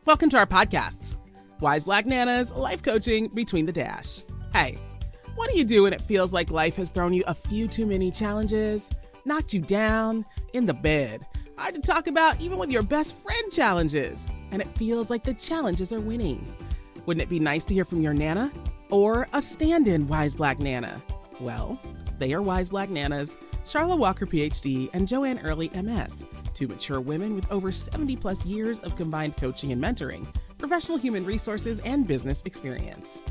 Welcome to our podcasts, Wise Black Nanas, Life Coaching Between the Dash. Hey, what do you do when it feels like life has thrown you a few too many challenges, knocked you down, in the bed, hard to talk about even with your best friend challenges, and it feels like the challenges are winning? Wouldn't it be nice to hear from your Nana? Or a stand-in Wise Black Nana? Well, they are Wise Black Nanas, Sharla Walker, PhD, and Joanne Early, MS, two mature women with over 70 plus years of combined coaching and mentoring, professional human resources, and business experience.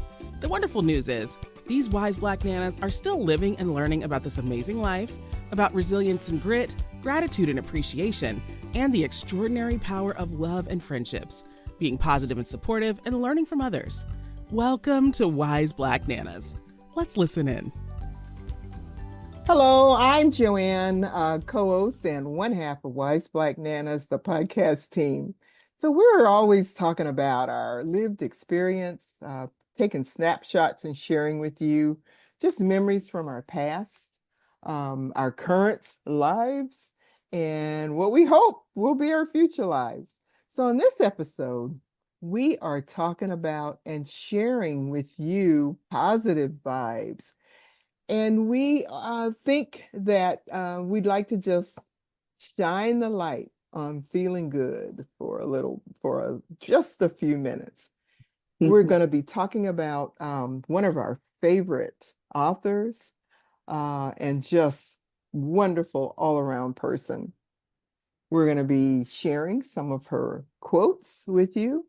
The wonderful news is, these Wise Black Nanas are still living and learning about this amazing life, about resilience and grit, gratitude and appreciation, and the extraordinary power of love and friendships, being positive and supportive, and learning from others. Welcome to Wise Black Nanas. Let's listen in. Hello, I'm Joanne, co-host and one half of Wise Black Nanas, the podcast team. So we're always talking about our lived experience, taking snapshots and sharing with you just memories from our past, our current lives, and what we hope will be our future lives. So in this episode, we are talking about and sharing with you positive vibes. And we think that we'd like to just shine the light on feeling good for just a few minutes. We're going to be talking about one of our favorite authors and just wonderful all-around person. We're going to be sharing some of her quotes with you,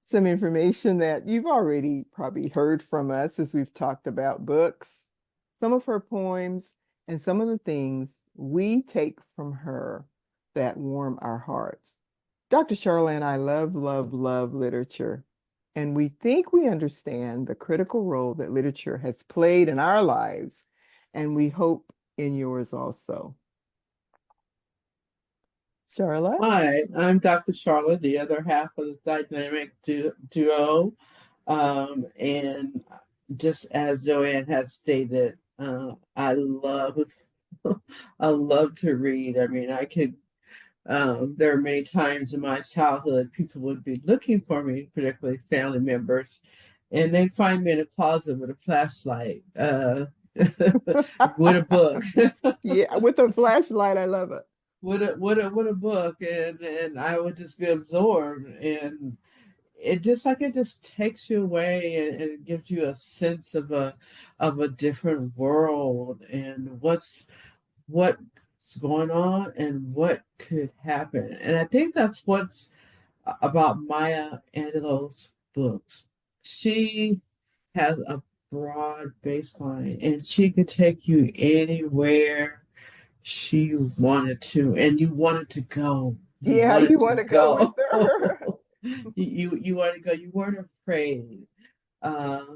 some information that you've already probably heard from us as we've talked about books, some of her poems, and some of the things we take from her that warm our hearts. Dr. Sharla and I love literature, and we think we understand the critical role that literature has played in our lives, and we hope in yours also. Sharla? Hi, I'm Dr. Sharla, the other half of the dynamic duo. And just as Joanne has stated, I love I love to read. I mean, there are many times in my childhood people would be looking for me, particularly family members, and they'd find me in a closet with a flashlight, with a book. Yeah, with a flashlight, I love it. With a book, and I would just be absorbed, and it just takes you away, and it gives you a sense of a different world and what's going on and what could happen. And I think that's what's about Maya Angelou's books. She has a broad baseline, and she could take you anywhere she wanted to, and you wanted to go. You want to go with her. You wanted to go. You weren't afraid.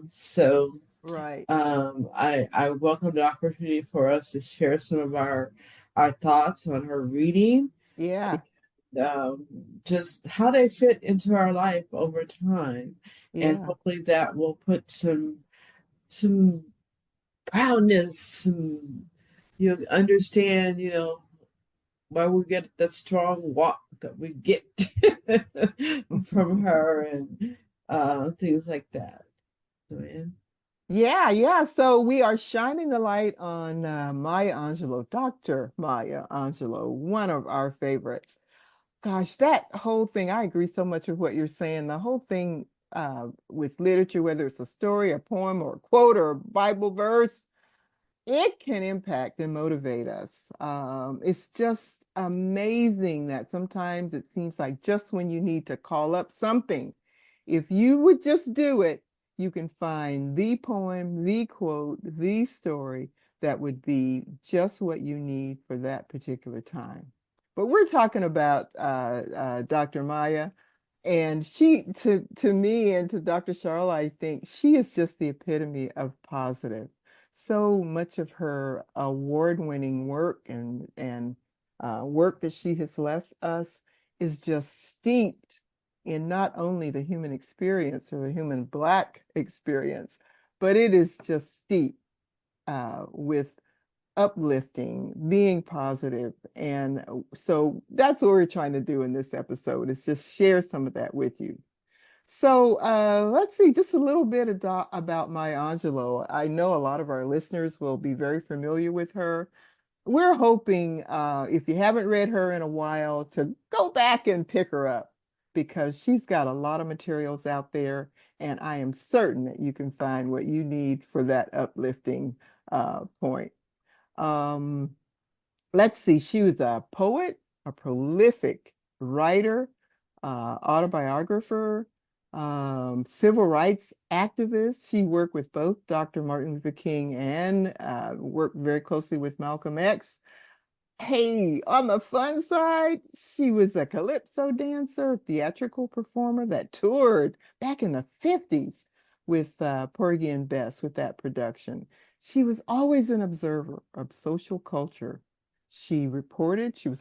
So Right. I welcome the opportunity for us to share some of our thoughts on her reading. Yeah. Just how they fit into our life over time, and Yeah. hopefully that will put some proudness, you understand, why we get that strong walk that we get from her, and things like that. Joanne? Yeah. So we are shining the light on Maya Angelou, Dr. Maya Angelou, one of our favorites. Gosh, that whole thing, I agree so much with what you're saying. The whole thing with literature, whether it's a story, a poem, or a quote, or a Bible verse, it can impact and motivate us. It's just amazing that sometimes it seems like just when you need to call up something, if you would just do it, you can find the poem, the quote, the story that would be just what you need for that particular time. But we're talking about Dr. Maya, and she, to me and to Dr. Sharla, I think she is just the epitome of positive. So much of her award-winning work and work that she has left us is just steeped in not only the human experience or the human Black experience, but it is just steeped with uplifting, being positive. And so that's what we're trying to do in this episode is just share some of that with you. So let's see, just a little bit about Maya Angelou. I know a lot of our listeners will be very familiar with her. We're hoping, if you haven't read her in a while, to go back and pick her up because she's got a lot of materials out there, and I am certain that you can find what you need for that uplifting point. Um, let's see, she was a poet, a prolific writer, autobiographer, civil rights activist. She worked with both Dr. Martin Luther King and worked very closely with Malcolm X. Hey, on the fun side, she was a calypso dancer, theatrical performer that toured back in the 50s with Porgy and Bess with that production. She was always an observer of social culture. She was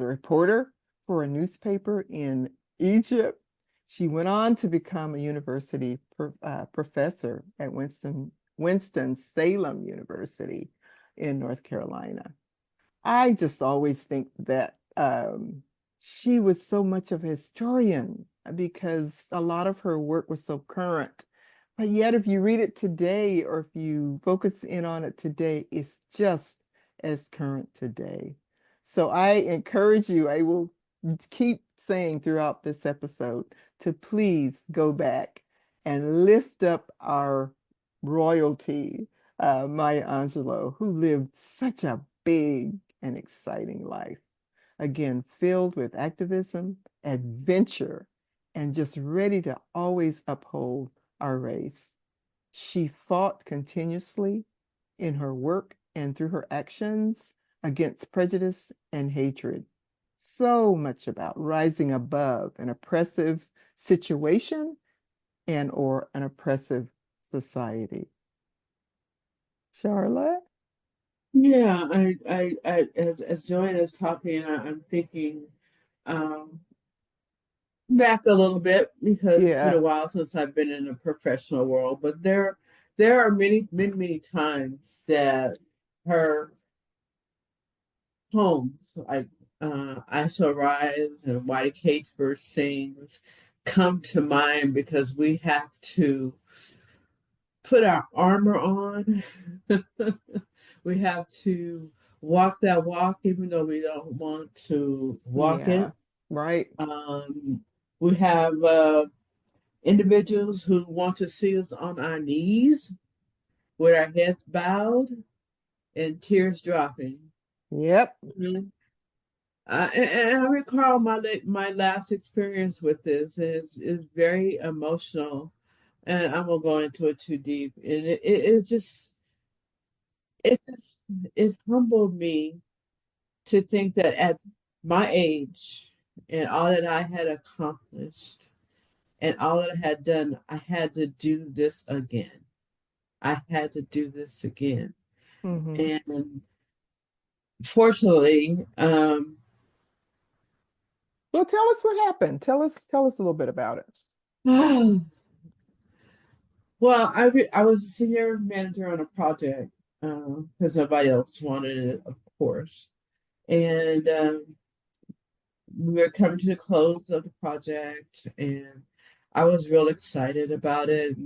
a reporter for a newspaper in Egypt. She went on to become a university professor at Winston-Salem University in North Carolina. I just always think that she was so much of a historian because a lot of her work was so current. But yet, if you read it today or if you focus in on it today, it's just as current today. So I encourage you, I will keep saying throughout this episode to please go back and lift up our royalty, Maya Angelou, who lived such a big and exciting life. Again, filled with activism, adventure, and just ready to always uphold our race. She fought continuously in her work and through her actions against prejudice and hatred. So much about rising above an oppressive situation and or an oppressive society. Charlotte? Yeah, as Joanne is talking, I'm thinking um, back a little bit because it's been a Yeah. while since I've been in the professional world. But there are many times that her poems, like "I Shall Rise" and "Why the Cage Bird Sings," come to mind because we have to put our armor on. We have to walk that walk, even though we don't want to walk Yeah. it. Right. Um, we have individuals who want to see us on our knees with our heads bowed and tears dropping. Yep. Mhm. And I recall my last experience with this is very emotional, and I won't go into it too deep. And it just it humbled me to think that at my age and all that I had accomplished and all that I had done, I had to do this again. I had to do this again. Hmm. And fortunately, Well, tell us what happened. Tell us a little bit about it. well, I was a senior manager on a project because nobody else wanted it, of course. And we were coming to the close of the project, and I was real excited about it.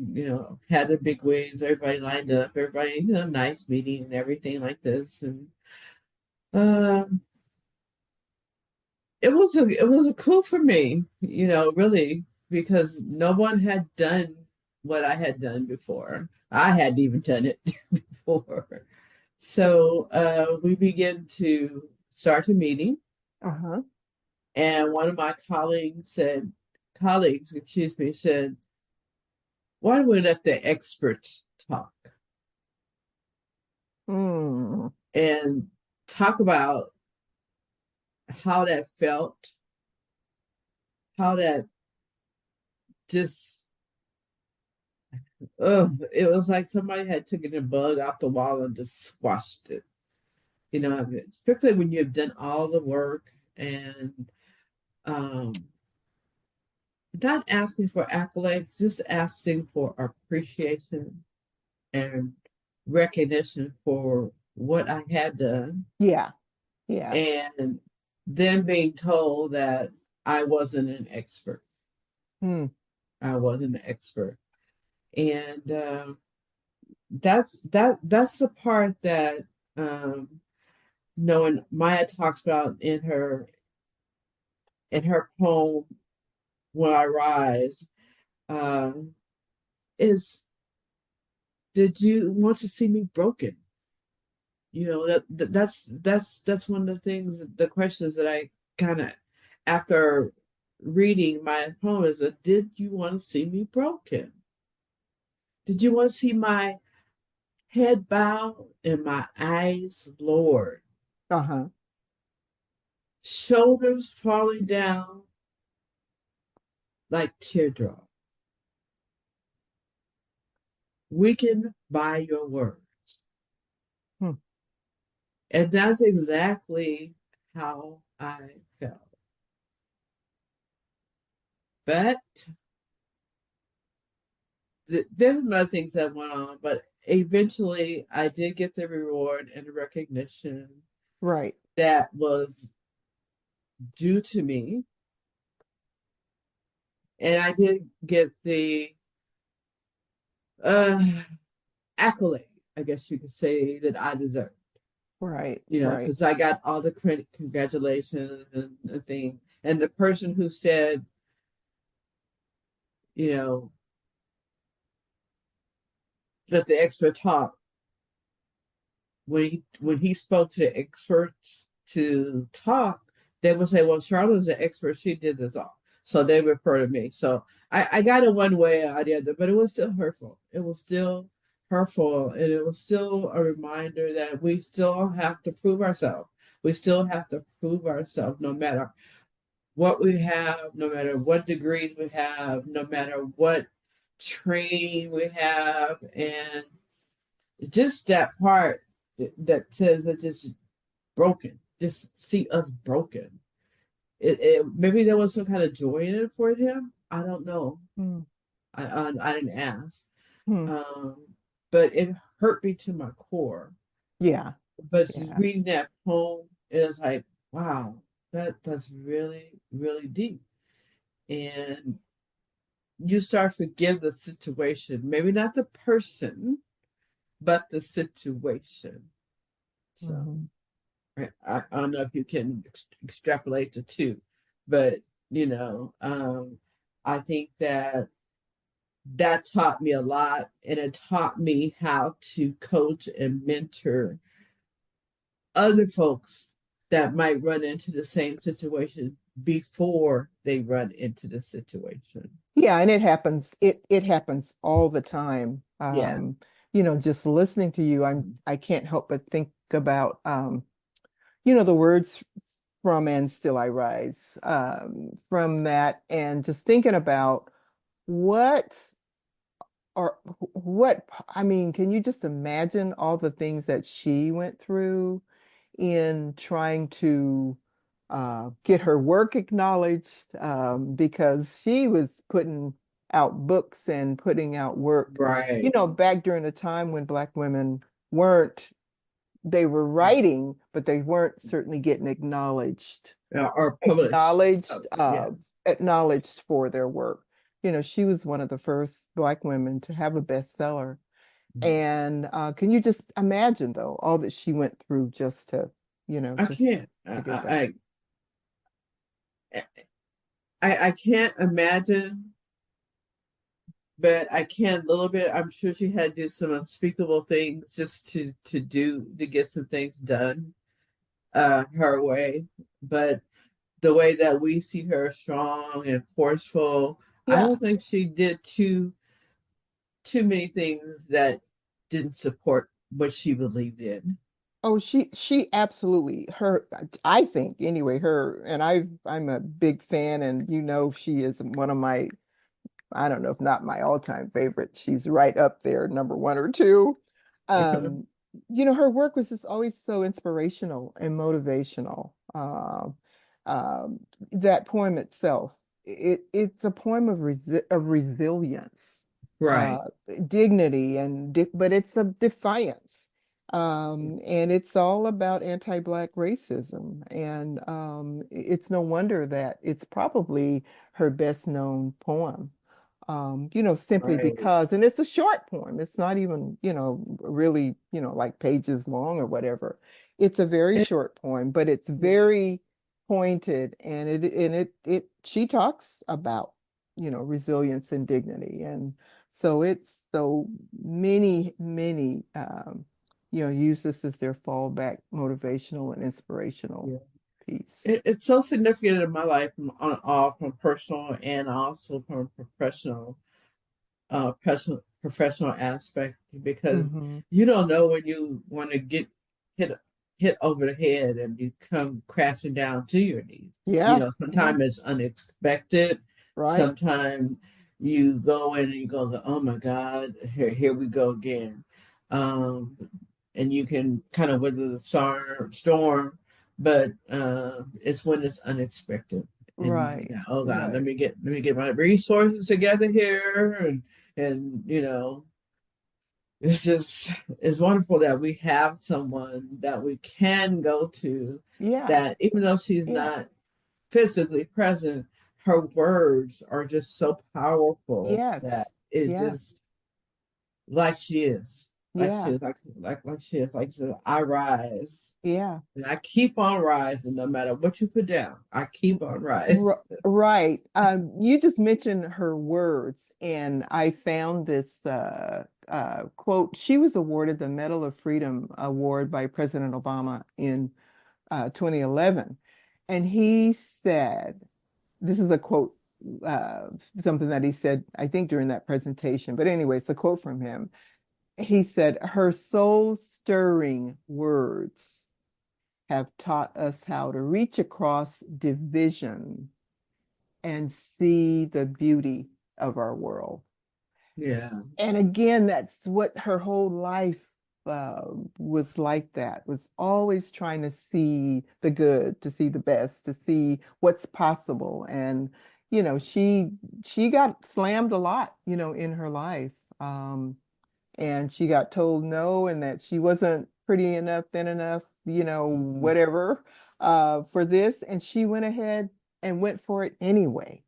Had the big wigs, everybody lined up, everybody, nice meeting and everything like this. And um, it was a coup for me, really, because no one had done what I had done before. I hadn't even done it before. So we began to start a meeting, Uh-huh. and one of my colleagues, excuse me, said, "Why don't we let the experts talk Mm. and talk about how that felt, how that just, it was like somebody had taken a bug out the wall and just squashed it. Strictly when you've done all the work and um, not asking for accolades, just asking for appreciation and recognition for what I had done, Yeah. Yeah. and then being told that I wasn't an expert. Hmm. I wasn't an expert. And that's the part that knowing Maya talks about in her poem When I Rise, um, is, did you want to see me broken? You know, that's one of the things, the questions that I kind of, after reading my poem, is that, did you want to see me broken? Did you want to see my head bowed and my eyes lowered, Uh-huh. shoulders falling down like teardrops, weakened by your words? Hmm. And that's exactly how I felt. But there's other things that went on, but eventually I did get the reward and the recognition Right. that was due to me. And I did get the uh, accolade, I guess you could say, that I deserve. Right. You know, Right. because I got all the credit, congratulations, and thing. And the person who said, you know, that the expert talk, when he spoke to experts to talk, they would say, "Well, Charlotte's an expert; she did this all." So they refer to me. So I got it one way or the other, but it was still hurtful. It was still hurtful, and it was still a reminder that we still have to prove ourselves. We still have to prove ourselves, no matter what we have, no matter what degrees we have, no matter what training we have, and just that part that says that just broken, just see us broken. It maybe there was some kind of joy in it for him. I don't know. Hmm. I didn't ask, Hmm. um, but it hurt me to my core. Yeah. But just Yeah. reading that poem, it was like, wow, that's really really deep, and you start to forgive the situation. Maybe not the person, but the situation. So. Mhm. Right. I don't know if you can extrapolate the two, but you know, I think that that taught me a lot, and it taught me how to coach and mentor other folks that might run into the same situation before they run into the situation. Yeah, and it happens. It happens all the time. Yeah. Just listening to you, I can't help but think about the words from "And Still I Rise," from that, and just thinking about what I mean, can you just imagine all the things that she went through in trying to get her work acknowledged, because she was putting out books and putting out work, Right. back during a time when Black women weren't, they were writing, but they weren't certainly getting Or published. acknowledged, Yes. acknowledged for their work. She was one of the first Black women to have a bestseller. And can you just imagine, though, all that she went through just to, I just can't. to get that? I can't imagine, but I can a little bit. I'm sure she had to do some unspeakable things just to get some things done her way. But the way that we see her, strong and forceful, I Yeah. don't think she did too many things that didn't support what she believed in. Oh, she absolutely, her, I think anyway, her, and I'm a big fan, and she is one of my, I don't know, if not my all-time favorite. She's right up there, number one or two. Um, her work was just always so inspirational and motivational. Um, that poem itself, it's a poem of resilience, Right. uh, dignity, but it's a defiance. And it's all about anti-Black racism. And it's no wonder that it's probably her best known poem. Simply Right. because, and it's a short poem. It's not even, really, like pages long or whatever. It's a very And, short poem, but it's very pointed, and she talks about, resilience and dignity. And so it's so many, use this as their fallback motivational and inspirational yeah. piece. It's so significant in my life on all from personal and also from professional aspect because Hmm. you don't know when you want to get hit hit over the head and you come crashing down to your knees. You Yeah, know, yeah, sometimes it's unexpected. right, Sometimes you go in and you go, oh my God, here we go again. Um, and you can kind of weather the storm, but it's when it's unexpected. And right, yeah, oh God, right. let me get my resources together here, and it's just it's wonderful that we have someone that we can go to, Yeah, that even though she's yeah, not physically present, her words are just so powerful that yes, it yeah, just like she is. Like she yeah, is, like she is, like she said, I rise. yeah. And I keep on rising no matter what you put down. I keep on rising. Right. You just mentioned her words, and I found this quote. She was awarded the Medal of Freedom Award by President Obama in 2011. And he said, this is a quote, uh, something that he said, I think, during that presentation. But anyway, it's a quote from him. He said, her soul stirring words have taught us how to reach across division and see the beauty of our world. Yeah. And again, that's what her whole life was like that, was always trying to see the good, to see the best, to see what's possible. And, she got slammed a lot, in her life. And she got told no, and that she wasn't pretty enough, thin enough, Mm-hmm. whatever, for this. And she went ahead and went for it anyway.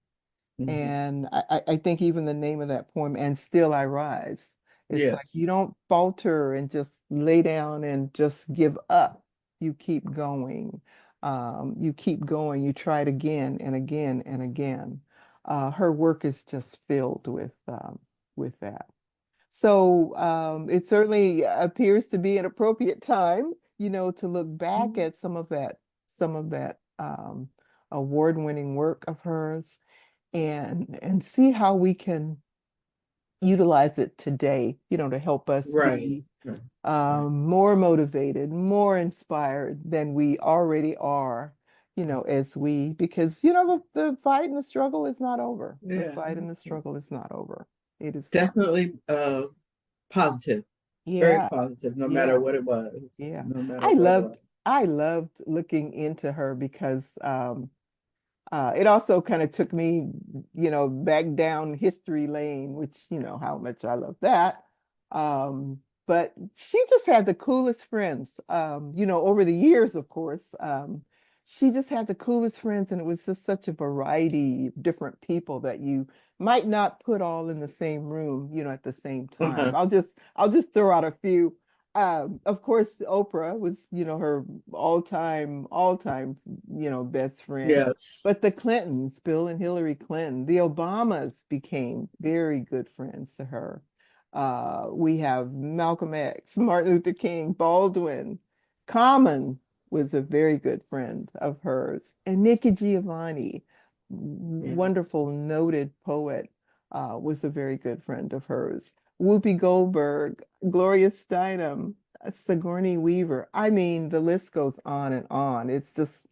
Mm-hmm. And I think even the name of that poem, "And Still I Rise," it's like you Yes. don't falter and just lay down and just give up. You keep going. You keep going. You try it again and again and again. Her work is just filled with that. So it certainly appears to be an appropriate time, to look back at some of that award-winning work of hers, and see how we can utilize it today, to help us Right. be Right. Right. more motivated, more inspired than we already are, because the fight and the struggle is not over. The Yeah. fight and the struggle is not over. It is not. Definitely positive. Very Yeah, positive, no matter yeah. what it was. Yeah. No matter I what it was. loved I loved looking into her because it also kind of took me, back down history lane, which how much I love that. But she just had the coolest friends. Over the years, of course. She just had the coolest friends, and it was just such a variety of different people that you might not put all in the same room, at the same time. Uh-huh. I'll just throw out a few. Of course, Oprah was, her all time, best friend. Yes. But the Clintons, Bill and Hillary Clinton, the Obamas became very good friends to her. We have Malcolm X, Martin Luther King, Baldwin. Common was a very good friend of hers. And Nikki Giovanni, Yeah. wonderful noted poet, was a very good friend of hers. Whoopi Goldberg, Gloria Steinem, Sigourney Weaver. I mean, the list goes on and on. It's just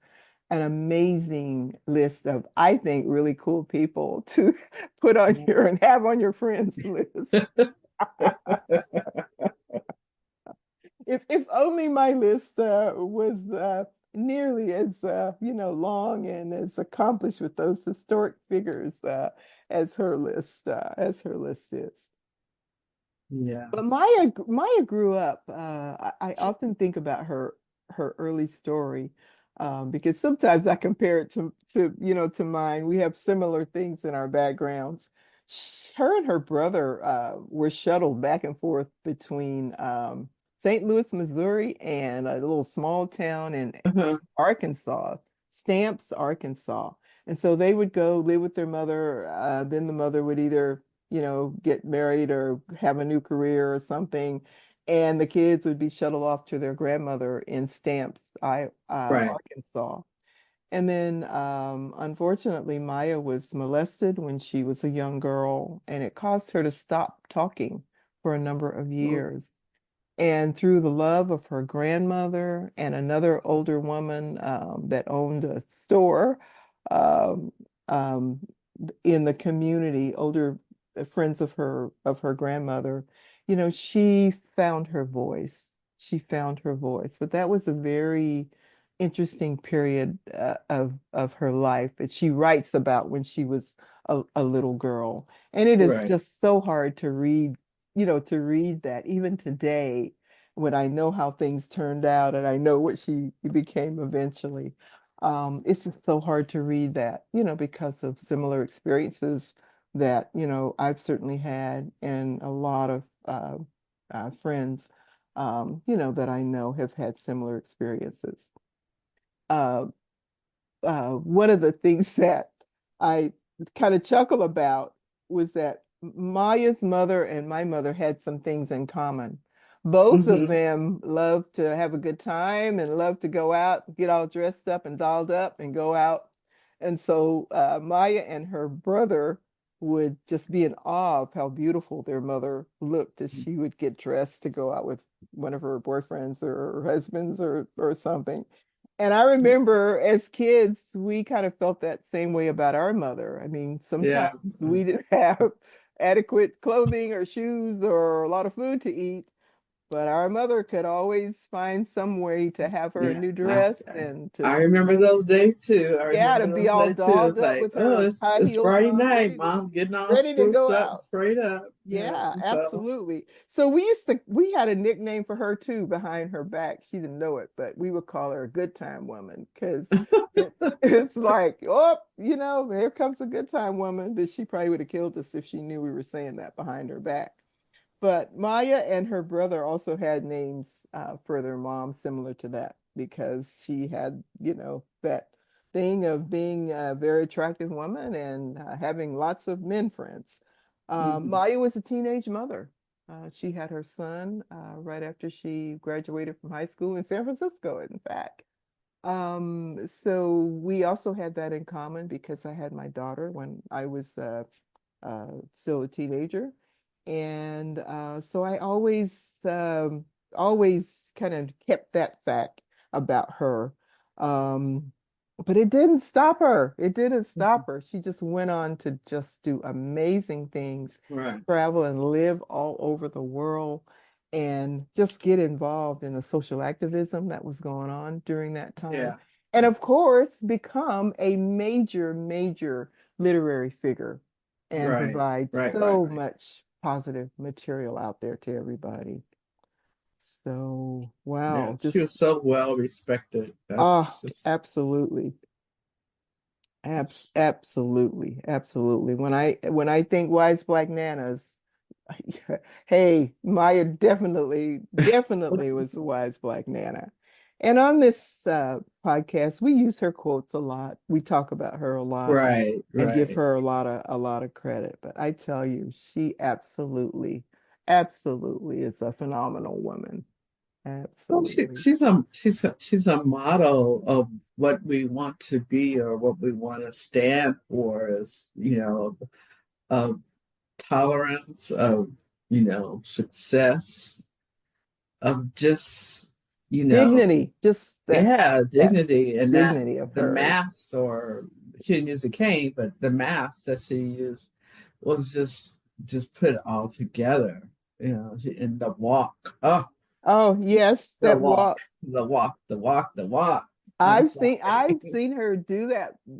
an amazing list of, I think, really cool people to put on your and have on your friends list. If only my list was nearly as long and as accomplished with those historic figures as her list is. Yeah. But Maya grew up. I often think about her early story, because sometimes I compare it to mine. We have similar things in our backgrounds. Her and her brother were shuttled back and forth between St. Louis, Missouri, and a little small town in Uh-huh. Arkansas, Stamps, Arkansas. And so they would go live with their mother. Then the mother would either get married or have a new career or something. And the kids would be shuttled off to their grandmother in Stamps, Right. Arkansas. And then, unfortunately, Maya was molested when she was a young girl, and it caused her to stop talking for a number of Oh, years. And through the love of her grandmother and another older woman that owned a store um, um, in the community, older friends of her grandmother, she found her voice. She found her voice. But that was a very interesting period of her life that she writes about when she was a little girl. And it is right. just so hard to read, to read that even today, when I know how things turned out and I know what she became eventually. It's just so hard to read that, because of similar experiences that, I've certainly had, and a lot of friends, that I know have had similar experiences. Uh, One of the things that I kind of chuckle about was that Maya's mother and my mother had some things in common. Both of Hmm. them loved to have a good time and loved to go out, get all dressed up and dolled up and go out. And so Maya and her brother would just be in awe of how beautiful their mother looked as she would get dressed to go out with one of her boyfriends or her husbands or something. And I remember as kids, we kind of felt that same way about our mother. I mean, sometimes Yeah. we didn't have adequate clothing or shoes or a lot of food to eat, but our mother could always find some way to have her a Yeah. new I, dress and to I be, remember those days too. I yeah, remember to be those all days too. dolled It's up like, with oh, her high it's heels Friday on, night, Mom, getting all ready to spruced go up and out. sprayed up. Yeah, So absolutely. So we had a nickname for her too behind her back. She didn't know it, but we would call her a good time woman because it's like, oh, here comes a good time woman. But she probably would have killed us if she knew we were saying that behind her back. But Maya and her brother also had names for their mom similar to that because she had, that thing of being a very attractive woman and having lots of men friends. mhm. Maya was a teenage mother. She had her son right after she graduated from high school in San Francisco, in fact. So we also had that in common because I had my daughter when I was still a teenager. And so I always kind of kept that fact about her. Um, but it didn't stop her. It didn't stop her. She just went on to just do amazing things, Right. travel and live all over the world, and just get involved in the social activism that was going on during that time. Yeah. And of course, become a major, major literary figure and Right. provide Right. Right. so Right. much positive material out there to everybody. So, Yeah. wow, She just was so well respected. That's just absolutely. Absolutely, absolutely. When I think wise black nanas, hey, Maya definitely was a wise black nana. And on this podcast, we use her quotes a lot. We talk about her a lot right. and give Right. her a lot of credit. But I tell you, she absolutely is a phenomenal woman. Well, Absolutely. she's a model of what we want to be or what we want to stand for as, of tolerance, of, success, of just, you know, Dignity, just yeah, that dignity, and that dignity of the hers. mask, or she didn't use a cane, but the mask that she used was just put it all together, in the walk. Oh, Oh, yes, the that walk, walk. the walk, the walk, the walk. It's I've like, seen her do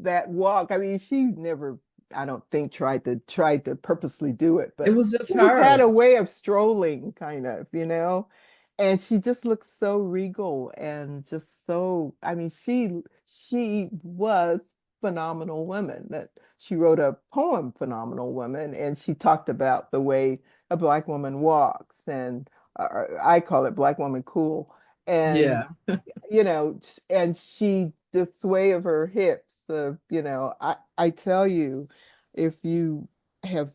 that walk. I mean, she never I don't think tried to purposely do it, It but was just she just had her. a way of strolling, kind of, and she just looked so regal and just so, I mean, she was phenomenal woman. That she wrote a poem, Phenomenal Woman, and she talked about the way a Black woman walks, and I call it Black woman cool. And Yeah, and she, the sway of her hips, I tell you, if you have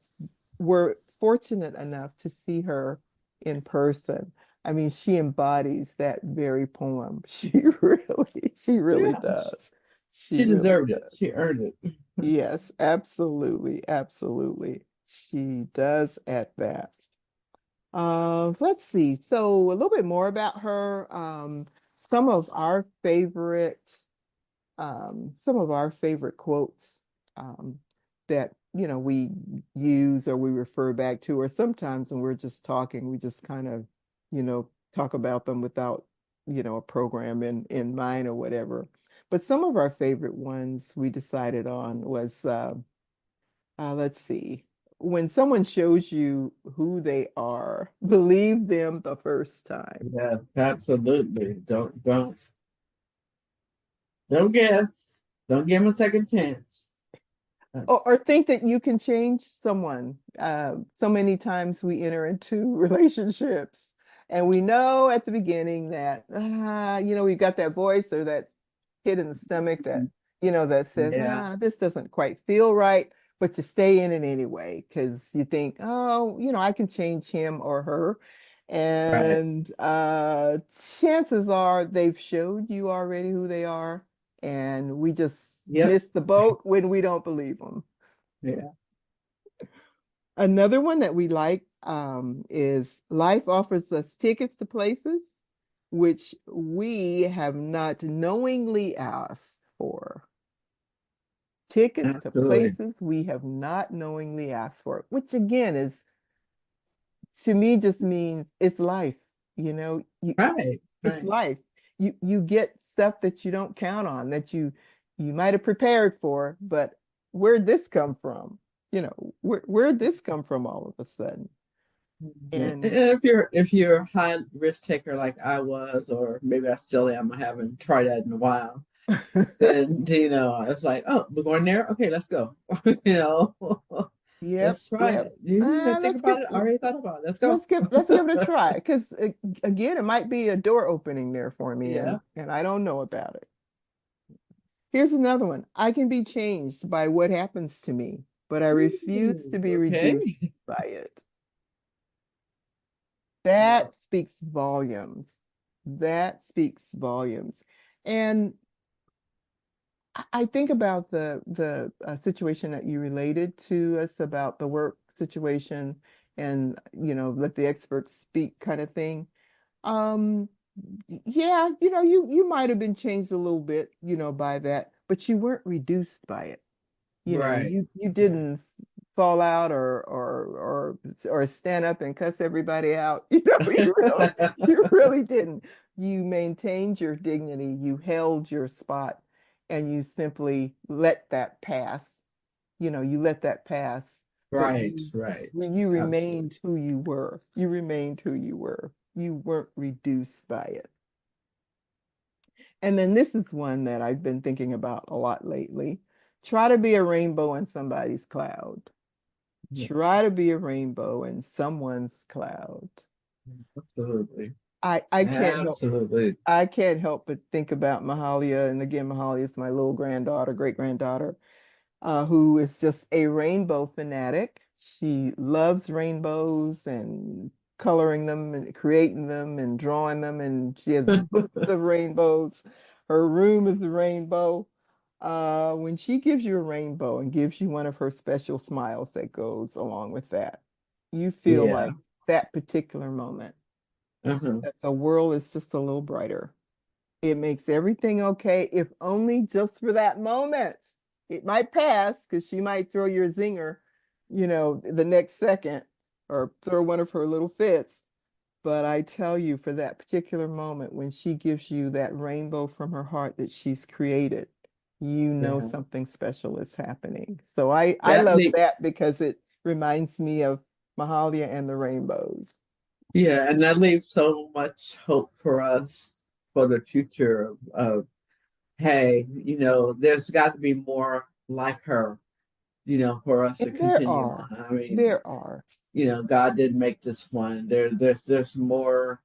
were fortunate enough to see her in person, I mean, she embodies that very poem. She really yeah. does. She She really deserved it. does. She earned it. Yes, absolutely, absolutely. She does at that. Let's see. So a little bit more about her. Some of our favorite, some of our favorite quotes that we use or we refer back to, or sometimes when we're just talking, we just kind of, talk about them without, a program in mind or whatever. But some of our favorite ones we decided on was let's see. When someone shows you who they are, believe them the first time. Yeah, absolutely. Don't guess. Don't give him a second chance. Or That's think that you can change someone. So many times we enter into relationships and we know at the beginning that, we've got that voice or that hit in the stomach that says, yeah, this doesn't quite feel right, but you stay in it anyway because you think, oh, I can change him or her. right. And chances are they've showed you already who they are, and we just Yep. miss the boat when we don't believe them. Yeah. Another one that we like is life offers us tickets to places which we have not knowingly asked for. Tickets to Absolutely. places we have not knowingly asked for, which again is to me just means it's life. You know, you Right. it's Right. life. You get stuff that you don't count on that you might have prepared for, but where'd this come from? Where'd this come from all of a sudden? Yeah. And And if you're a high risk taker like I was, or maybe I still am, I haven't tried that in a while, then it's like, oh, we're going there. Okay, let's go. You know, yep, let's try yep. it. You didn't even think Let's give about it. I already thought about it. Let's go. let's give it a try because again, it might be a door opening there for me, Yeah. and I don't know about it. Here's another one. I can be changed by what happens to me, but I refuse Ooh, to be reduced okay. by it. Yeah. That speaks volumes. That speaks volumes. And I think about the situation that you related to us about the work situation and let the experts speak kind of thing. Um, yeah, you might have been changed a little bit, by that, but you weren't reduced by it. Right. You Right. didn't fall out or stand up and cuss everybody out. You really didn't. You maintained your dignity, you held your spot, and you simply let that pass. You let that pass, but Right. you Right. when you Absolutely. remained who you were. You remained who you were. You weren't reduced by it. And then this is one that I've been thinking about a lot lately. Try to be a rainbow in somebody's cloud. Yeah. Try to be a rainbow in someone's cloud. Absolutely. I can't help Absolutely. I can't help but think about Mahalia. And again, Mahalia is my little granddaughter, great granddaughter, who is just a rainbow fanatic. She loves rainbows and coloring them and creating them and drawing them. And she has books of rainbows. Her room is the rainbow. When she gives you a rainbow and gives you one of her special smiles that goes along with that, you feel Yeah. like that particular moment, Uh-huh. that the world is just a little brighter. It makes everything okay, if only just for that moment. It might pass because she might throw your zinger, the next second or throw one of her little fits. But I tell you, for that particular moment, when she gives you that rainbow from her heart that she's created, you know Yeah. something special is happening. So I That love le that because it reminds me of Mahalia and the Rainbows. yeah, and that leaves so much hope for us for the future of hey, there's got to be more like her, for us to And there continue are, on. I mean, there are, God didn't make this one. There's more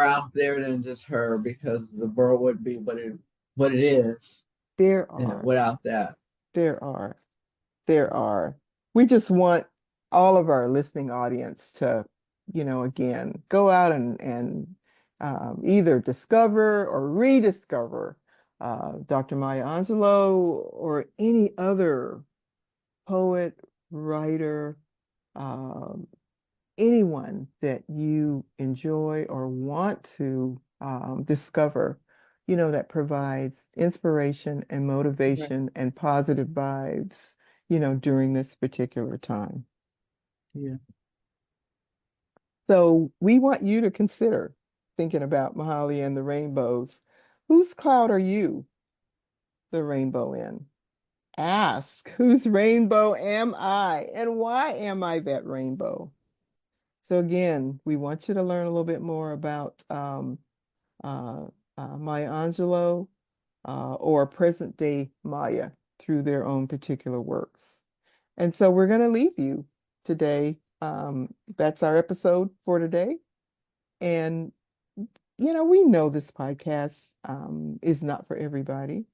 out there than just her because the world would be what it is, there are, without that. there are, there are. We just want all of our listening audience to, again, go out and either discover or rediscover Dr. Maya Angelou or any other poet, writer, um, anyone that you enjoy or want to discover, that provides inspiration and Right. motivation and positive vibes, during this particular time. Yeah. So we want you to consider thinking about Mahali and the rainbows. Whose cloud are you the rainbow in? Ask, whose rainbow am I and why am I that rainbow? So again, we want you to learn a little bit more about uh, Maya Angelou or present day Maya through their own particular works. And so we're going to leave you today. That's our episode for today. And, we know this podcast is not for everybody.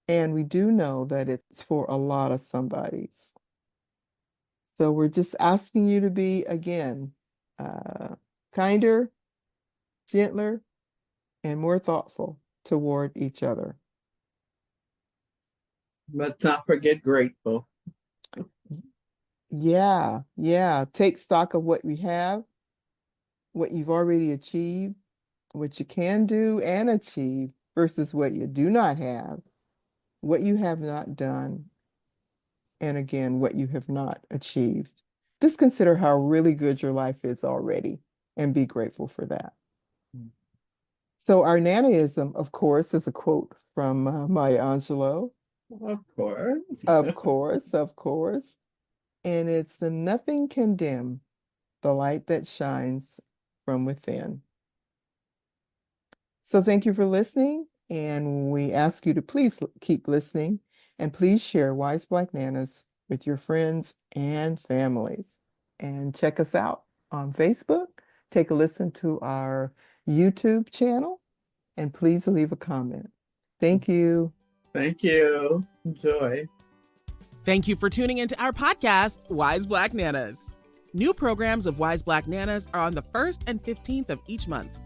And we do know that it's for a lot of somebodies. So we're just asking you to be, again, uh, kinder, gentler, and more thoughtful toward each other. But not forget grateful. Yeah, yeah. Take stock of what we have, what you've already achieved, what you can do and achieve versus what you do not have, what you have not done, and again, what you have not achieved. Just consider how really good your life is already and be grateful for that. So our Nanaism, of course, is a quote from Maya Angelou. Of course. Of course, of course. And it's the nothing can dim the light that shines from within. So thank you for listening. And we ask you to please keep listening and please share Wise Black Nanas with your friends and families. And check us out on Facebook. Take a listen to our YouTube channel and please leave a comment. Thank you. Thank you. Enjoy. Thank you for tuning into our podcast, Wise Black Nanas. New programs of Wise Black Nanas are on the 1st and 15th of each month.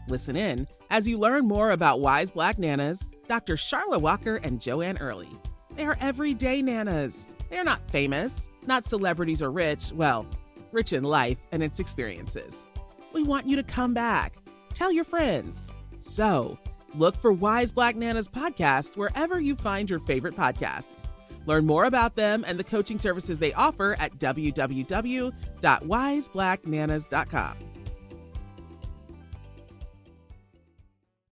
Listen in as you learn more about Wise Black Nanas, Dr. Sharla Walker and Joanne Early. They are everyday nanas. They are not famous, not celebrities or rich, well, rich in life and its experiences. We want you to come back. Tell your friends. So, look for Wise Black Nanas podcast wherever you find your favorite podcasts. Learn more about them and the coaching services they offer at www.wiseblacknanas.com.